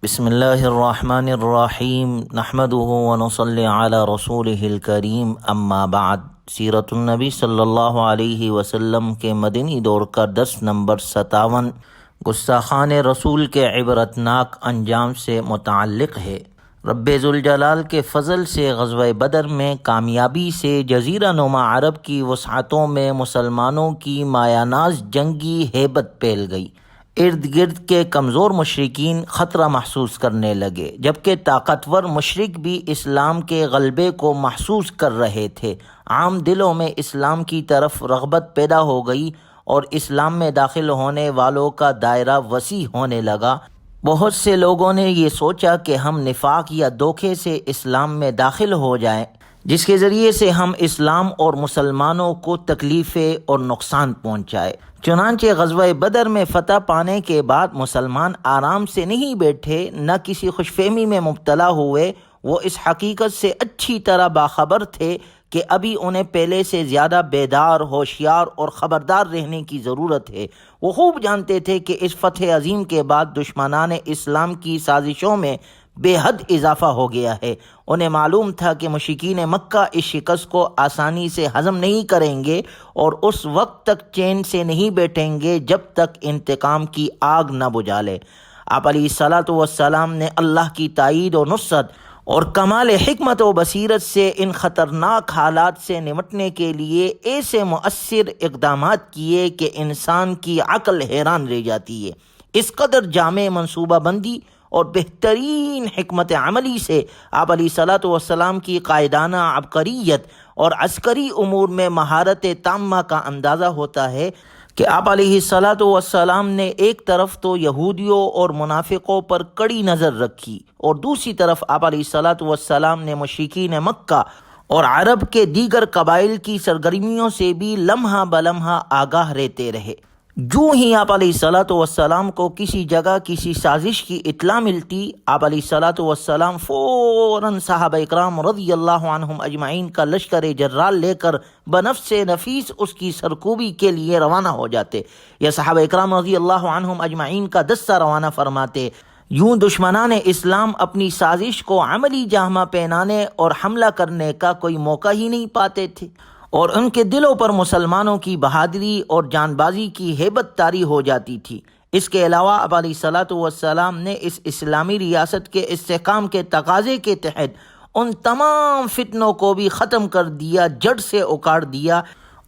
بسم اللہ الرحمن الرحیم نحمده ونصلی علی رسولہ الکریم اما بعد۔ سیرت النبی صلی اللہ علیہ وسلم کے مدنی دور کا درس نمبر 57 گستاخان رسول کے عبرتناک انجام سے متعلق ہے۔ رب ذوالجلال کے فضل سے غزوہ بدر میں کامیابی سے جزیرہ نما عرب کی وسعتوں میں مسلمانوں کی مایہ ناز جنگی ہیبت پھیل گئی۔ ارد گرد کے کمزور مشرکین خطرہ محسوس کرنے لگے، جبکہ طاقتور مشرک بھی اسلام کے غلبے کو محسوس کر رہے تھے۔ عام دلوں میں اسلام کی طرف رغبت پیدا ہو گئی اور اسلام میں داخل ہونے والوں کا دائرہ وسیع ہونے لگا۔ بہت سے لوگوں نے یہ سوچا کہ ہم نفاق یا دھوکے سے اسلام میں داخل ہو جائیں، جس کے ذریعے سے ہم اسلام اور مسلمانوں کو تکلیفیں اور نقصان پہنچائے۔ چنانچہ غزوہ بدر میں فتح پانے کے بعد مسلمان آرام سے نہیں بیٹھے، نہ کسی خوش فہمی میں مبتلا ہوئے۔ وہ اس حقیقت سے اچھی طرح باخبر تھے کہ ابھی انہیں پہلے سے زیادہ بیدار، ہوشیار اور خبردار رہنے کی ضرورت ہے۔ وہ خوب جانتے تھے کہ اس فتح عظیم کے بعد دشمنان اسلام کی سازشوں میں بے حد اضافہ ہو گیا ہے۔ انہیں معلوم تھا کہ مشرکین مکہ اس شکست کو آسانی سے ہضم نہیں کریں گے اور اس وقت تک چین سے نہیں بیٹھیں گے جب تک انتقام کی آگ نہ بجھا لے۔ آپ علیہ الصلاۃ والسلام نے اللہ کی تائید و نصرت اور کمال حکمت و بصیرت سے ان خطرناک حالات سے نمٹنے کے لیے ایسے مؤثر اقدامات کیے کہ انسان کی عقل حیران رہ جاتی ہے۔ اس قدر جامع منصوبہ بندی اور بہترین حکمت عملی سے آپ علیہ الصلاۃ والسلام کی قائدانہ عبقریت اور عسکری امور میں مہارت تامہ کا اندازہ ہوتا ہے کہ آپ علیہ الصلاۃ والسلام نے ایک طرف تو یہودیوں اور منافقوں پر کڑی نظر رکھی اور دوسری طرف آپ علیہ الصلاۃ والسلام نے مشرکین مکہ اور عرب کے دیگر قبائل کی سرگرمیوں سے بھی لمحہ بلمحہ آگاہ رہتے رہے۔ جو ہی آپ علیہ الصلاۃ والسلام کو کسی جگہ کسی سازش کی اطلاع ملتی، آپ علیہ الصلاۃ والسلام فوراً صحابہ اکرام رضی اللہ عنہم اجمعین کا لشکر جرال لے کر بنفس نفیس اس کی سرکوبی کے لیے روانہ ہو جاتے، یا صحابہ اکرام رضی اللہ عنہم اجمعین کا دستہ روانہ فرماتے۔ یوں دشمنان اسلام اپنی سازش کو عملی جامہ پہنانے اور حملہ کرنے کا کوئی موقع ہی نہیں پاتے تھے، اور ان کے دلوں پر مسلمانوں کی بہادری اور جان بازی کی ہیبت طاری ہو جاتی تھی۔ اس کے علاوہ آپ علیہ الصلاۃ والسلام نے اس اسلامی ریاست کے استحکام کے تقاضے کے تحت ان تمام فتنوں کو بھی ختم کر دیا، جڑ سے اکاڑ دیا،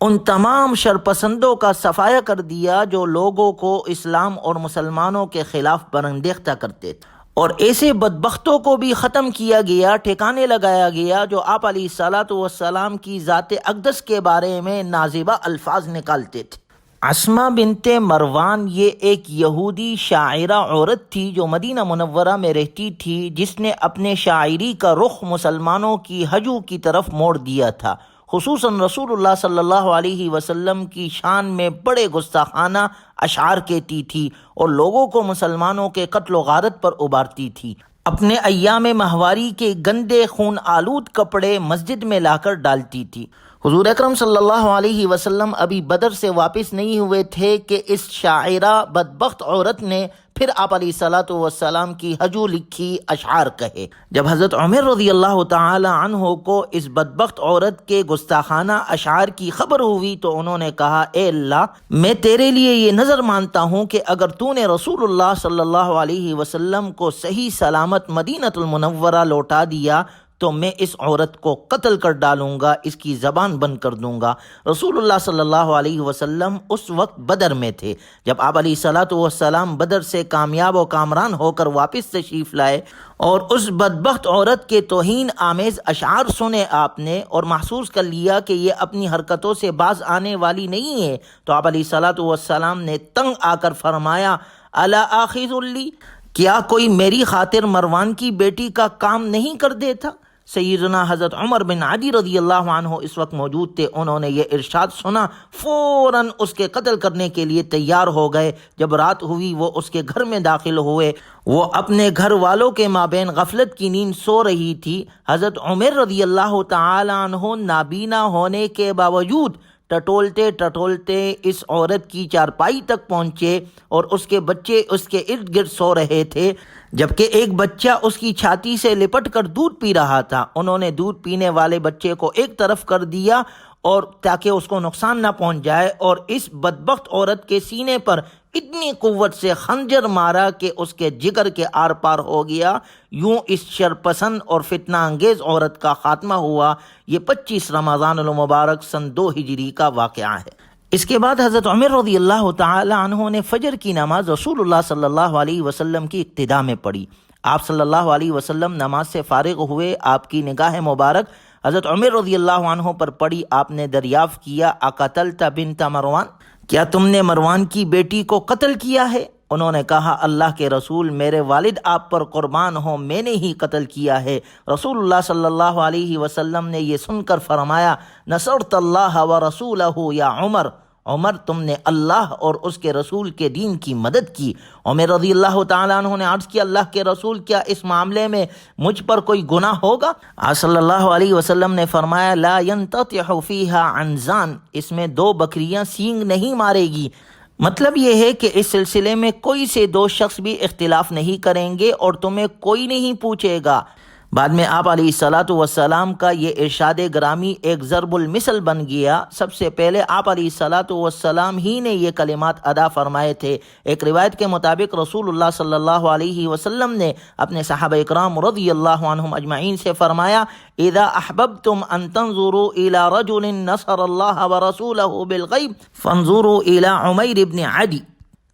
ان تمام شرپسندوں کا صفایا کر دیا جو لوگوں کو اسلام اور مسلمانوں کے خلاف برانگیختہ کرتے تھے، اور ایسے بدبختوں کو بھی ختم کیا گیا، ٹھکانے لگایا گیا جو آپ علیہ الصلاۃ والسلام کی ذات اقدس کے بارے میں نازیبہ الفاظ نکالتے تھے۔ عصمہ بنت مروان یہ ایک یہودی شاعرہ عورت تھی جو مدینہ منورہ میں رہتی تھی، جس نے اپنے شاعری کا رخ مسلمانوں کی ہجو کی طرف موڑ دیا تھا۔ خصوصاً رسول اللہ صلی اللہ علیہ وسلم کی شان میں بڑے گستاخانہ اشعار کہتی تھی اور لوگوں کو مسلمانوں کے قتل و غارت پر ابھارتی تھی۔ اپنے ایام ماہواری کے گندے خون آلود کپڑے مسجد میں لا کر ڈالتی تھی۔ حضور اکرم صلی اللہ علیہ وسلم ابھی بدر سے واپس نہیں ہوئے تھے کہ اس شاعرہ بدبخت عورت نے پھر آپ علیہ الصلاۃ والسلام کی ہجو لکھی اشعار کہے۔ جب حضرت عمر رضی اللہ تعالی عنہ کو اس بدبخت عورت کے گستاخانہ اشعار کی خبر ہوئی تو انہوں نے کہا، اے اللہ، میں تیرے لیے یہ نظر مانتا ہوں کہ اگر تو نے رسول اللہ صلی اللہ علیہ وسلم کو صحیح سلامت مدینہ المنورہ لوٹا دیا تو میں اس عورت کو قتل کر ڈالوں گا، اس کی زبان بند کر دوں گا۔ رسول اللہ صلی اللہ علیہ وسلم اس وقت بدر میں تھے۔ جب آپ علیہ الصلاۃ والسلام بدر سے کامیاب و کامران ہو کر واپس تشریف لائے اور اس بدبخت عورت کے توہین آمیز اشعار سنے آپ نے اور محسوس کر لیا کہ یہ اپنی حرکتوں سے باز آنے والی نہیں ہے، تو آپ علیہ الصلاۃ والسلام نے تنگ آ کر فرمایا، الا آخذ لی، کیا کوئی میری خاطر مروان کی بیٹی کا کام نہیں کر دیتا؟ سیدنا حضرت عمر بن عدی رضی اللہ عنہ اس وقت موجود تھے۔ انہوں نے یہ ارشاد سنا، فوراً اس کے قتل کرنے کے لیے تیار ہو گئے۔ جب رات ہوئی وہ اس کے گھر میں داخل ہوئے، وہ اپنے گھر والوں کے مابین غفلت کی نیند سو رہی تھی۔ حضرت عمر رضی اللہ تعالی عنہ نابینا ہونے کے باوجود ٹٹولتے ٹٹولتے اس عورت کی چارپائی تک پہنچے اور اس کے بچے اس کے ارد گرد سو رہے تھے۔ جبکہ ایک بچہ اس کی چھاتی سے لپٹ کر دودھ پی رہا تھا۔ انہوں نے دودھ پینے والے بچے کو ایک طرف کر دیا اور تاکہ اس کو نقصان نہ پہنچ جائے، اور اس بدبخت عورت کے سینے پر اتنی قوت سے خنجر مارا کہ اس کے جگر کے آر پار ہو گیا۔ یوں اس شرپسند اور فتنہ انگیز عورت کا خاتمہ ہوا۔ یہ 25 رمضان المبارک سن 2 ہجری کا واقعہ ہے۔ اس کے بعد حضرت عمر رضی اللہ تعالی عنہ نے فجر کی نماز رسول اللہ صلی اللہ علیہ وسلم کی اقتداء میں پڑھی۔ آپ صلی اللہ علیہ وسلم نماز سے فارغ ہوئے، آپ کی نگاہ مبارک حضرت عمر رضی اللہ عنہ پر پڑی۔ آپ نے دریافت کیا، اقتلت بنت مروان، کیا تم نے مروان کی بیٹی کو قتل کیا ہے؟ انہوں نے کہا، اللہ کے رسول، میرے والد آپ پر قربان ہوں، میں نے ہی قتل کیا ہے۔ رسول اللہ صلی اللہ علیہ وسلم نے یہ سن کر فرمایا، نصرت اللہ ورسولہ یا عمر، عمر تم نے اللہ اور اس کے رسول کے دین کی مدد کی۔ عمر رضی اللہ تعالیٰ عنہ نے عرض کیا، اللہ کے رسول، کیا اس معاملے میں مجھ پر کوئی گناہ ہوگا؟ آپ صلی اللہ علیہ وسلم نے فرمایا، لا ينتطح فیہا عنزان، اس میں 2 بکریاں سینگ نہیں مارے گی۔ مطلب یہ ہے کہ اس سلسلے میں کوئی سے 2 شخص بھی اختلاف نہیں کریں گے اور تمہیں کوئی نہیں پوچھے گا۔ بعد میں آپ علیہ الصلاۃ والسلام کا یہ ارشاد گرامی ایک ضرب المثل بن گیا۔ سب سے پہلے آپ علیہ الصلاۃ والسلام ہی نے یہ کلمات ادا فرمائے تھے۔ ایک روایت کے مطابق رسول اللہ صلی اللہ علیہ وسلم نے اپنے صحابہ اکرام رضی اللہ عنہم اجمعین سے فرمایا، اذا احببتم ان تنظروا الى رجل نصر اللہ ورسولہ بالغیب فانظروا الى عمیر بن عدی،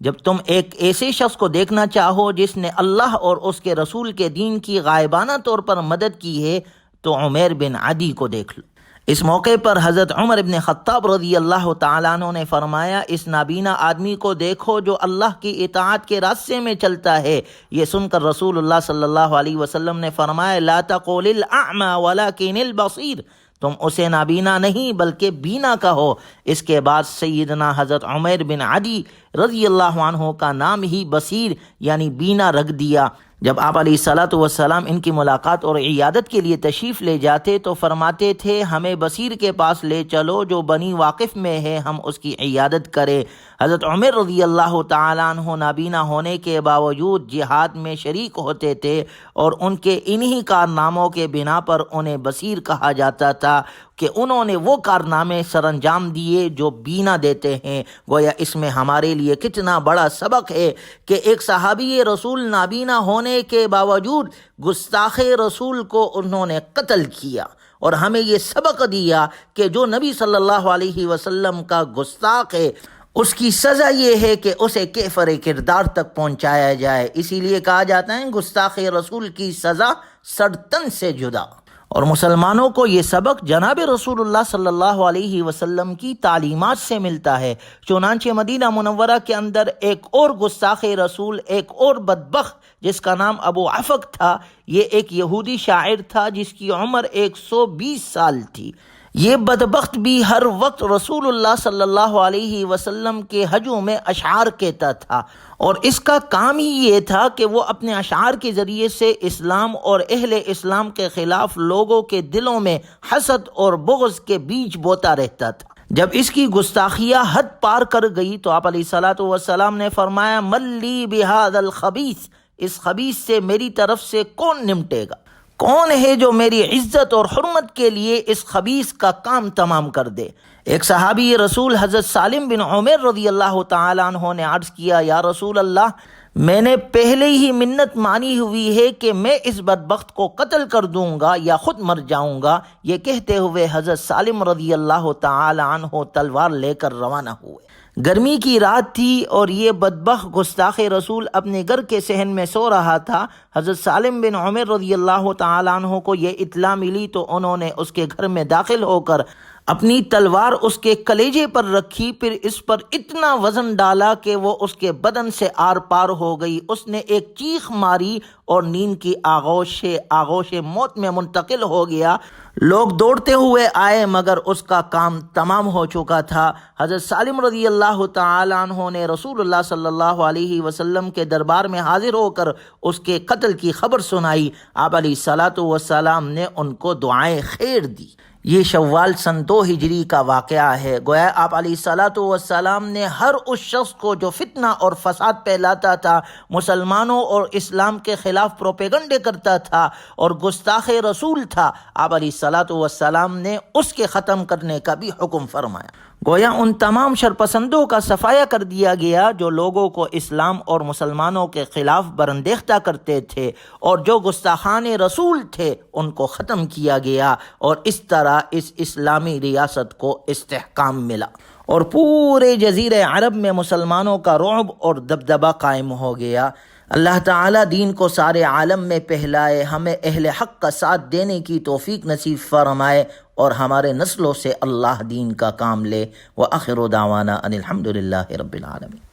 جب تم ایک ایسے شخص کو دیکھنا چاہو جس نے اللہ اور اس کے رسول کے دین کی غائبانہ طور پر مدد کی ہے تو عمیر بن عدی کو دیکھ لو۔ اس موقع پر حضرت عمر بن خطاب رضی اللہ تعالیٰ عنہ نے فرمایا، اس نابینا آدمی کو دیکھو جو اللہ کی اطاعت کے راستے میں چلتا ہے۔ یہ سن کر رسول اللہ صلی اللہ علیہ وسلم نے فرمایا، لا تقول الاعمى ولكن البصیر، تم اسے نابینا نہیں بلکہ بینا کہو۔ اس کے بعد سیدنا حضرت عمیر بن عدی رضی اللہ عنہ کا نام ہی بصیر یعنی بینا رکھ دیا۔ جب آپ علیہ الصلاۃ والسلام ان کی ملاقات اور عیادت کے لیے تشریف لے جاتے تو فرماتے تھے، ہمیں بصیر کے پاس لے چلو جو بنی واقف میں ہے، ہم اس کی عیادت کریں۔ حضرت عمر رضی اللہ تعالیٰ عنہ نابینا ہونے کے باوجود جہاد میں شریک ہوتے تھے اور ان کے انہی کارناموں کے بنا پر انہیں بصیر کہا جاتا تھا کہ انہوں نے وہ کارنامے سر انجام دیے جو بینا دیتے ہیں۔ گویا اس میں ہمارے لیے کتنا بڑا سبق ہے کہ ایک صحابی رسول نابینا ہونے کے باوجود گستاخ رسول کو انہوں نے قتل کیا، اور ہمیں یہ سبق دیا کہ جو نبی صلی اللہ علیہ وسلم کا گستاخ ہے اس کی سزا یہ ہے کہ اسے کیفر کردار تک پہنچایا جائے۔ اسی لیے کہا جاتا ہے گستاخ رسول کی سزا سڑتن سے جدا۔ اور مسلمانوں کو یہ سبق جناب رسول اللہ صلی اللہ علیہ وسلم کی تعلیمات سے ملتا ہے۔ چنانچہ مدینہ منورہ کے اندر ایک اور گستاخ رسول، ایک اور بدبخت جس کا نام ابو عفق تھا، یہ ایک یہودی شاعر تھا جس کی عمر 120 سال تھی۔ یہ بدبخت بھی ہر وقت رسول اللہ صلی اللہ علیہ وسلم کے ہجو میں اشعار کہتا تھا، اور اس کا کام ہی یہ تھا کہ وہ اپنے اشعار کے ذریعے سے اسلام اور اہل اسلام کے خلاف لوگوں کے دلوں میں حسد اور بغض کے بیج بوتا رہتا تھا۔ جب اس کی گستاخیاں حد پار کر گئی تو آپ علیہ الصلاۃ والسلام نے فرمایا، ملی بہذا الخبیث، اس خبیث سے میری طرف سے کون نمٹے گا؟ کون ہے جو میری عزت اور حرمت کے لیے اس خبیث کا کام تمام کر دے؟ ایک صحابی رسول حضرت سالم بن عمر رضی اللہ تعالیٰ عنہ نے عرض کیا، یا رسول اللہ، میں نے پہلے ہی منت مانی ہوئی ہے کہ میں اس بدبخت کو قتل کر دوں گا یا خود مر جاؤں گا۔ یہ کہتے ہوئے حضرت سالم رضی اللہ تعالی عنہ تلوار لے کر روانہ ہوئے۔ گرمی کی رات تھی اور یہ بدبخت گستاخ رسول اپنے گھر کے صحن میں سو رہا تھا۔ حضرت سالم بن عمر رضی اللہ تعالی عنہ کو یہ اطلاع ملی تو انہوں نے اس کے گھر میں داخل ہو کر اپنی تلوار اس کے کلیجے پر رکھی، پھر اس پر اتنا وزن ڈالا کہ وہ اس کے بدن سے آر پار ہو گئی۔ اس نے ایک چیخ ماری اور نیند کی آغوش موت میں منتقل ہو گیا۔ لوگ دوڑتے ہوئے آئے مگر اس کا کام تمام ہو چکا تھا۔ حضرت سالم رضی اللہ تعالیٰ عنہ نے رسول اللہ صلی اللہ علیہ وسلم کے دربار میں حاضر ہو کر اس کے قتل کی خبر سنائی۔ آپ علیہ الصلاۃ والسلام نے ان کو دعائیں خیر دی۔ یہ شوال سن 2 ہجری کا واقعہ ہے۔ گویا آپ علیہ الصلاۃ والسلام نے ہر اس شخص کو جو فتنہ اور فساد پھیلاتا تھا، مسلمانوں اور اسلام کے خلاف پروپیگنڈے کرتا تھا اور گستاخ رسول تھا، آپ علیہ الصلاۃ والسلام نے اس کے ختم کرنے کا بھی حکم فرمایا۔ گویا ان تمام شرپسندوں کا صفایا کر دیا گیا جو لوگوں کو اسلام اور مسلمانوں کے خلاف برانگیختہ کرتے تھے، اور جو گستاخان رسول تھے ان کو ختم کیا گیا، اور اس طرح اس اسلامی ریاست کو استحکام ملا اور پورے جزیرہ عرب میں مسلمانوں کا رعب اور دبدبہ قائم ہو گیا۔ اللہ تعالیٰ دین کو سارے عالم میں پھیلائے، ہمیں اہل حق کا ساتھ دینے کی توفیق نصیب فرمائے، اور ہمارے نسلوں سے اللہ دین کا کام لے۔ وآخر دعوانا ان الحمد للہ رب العالمین۔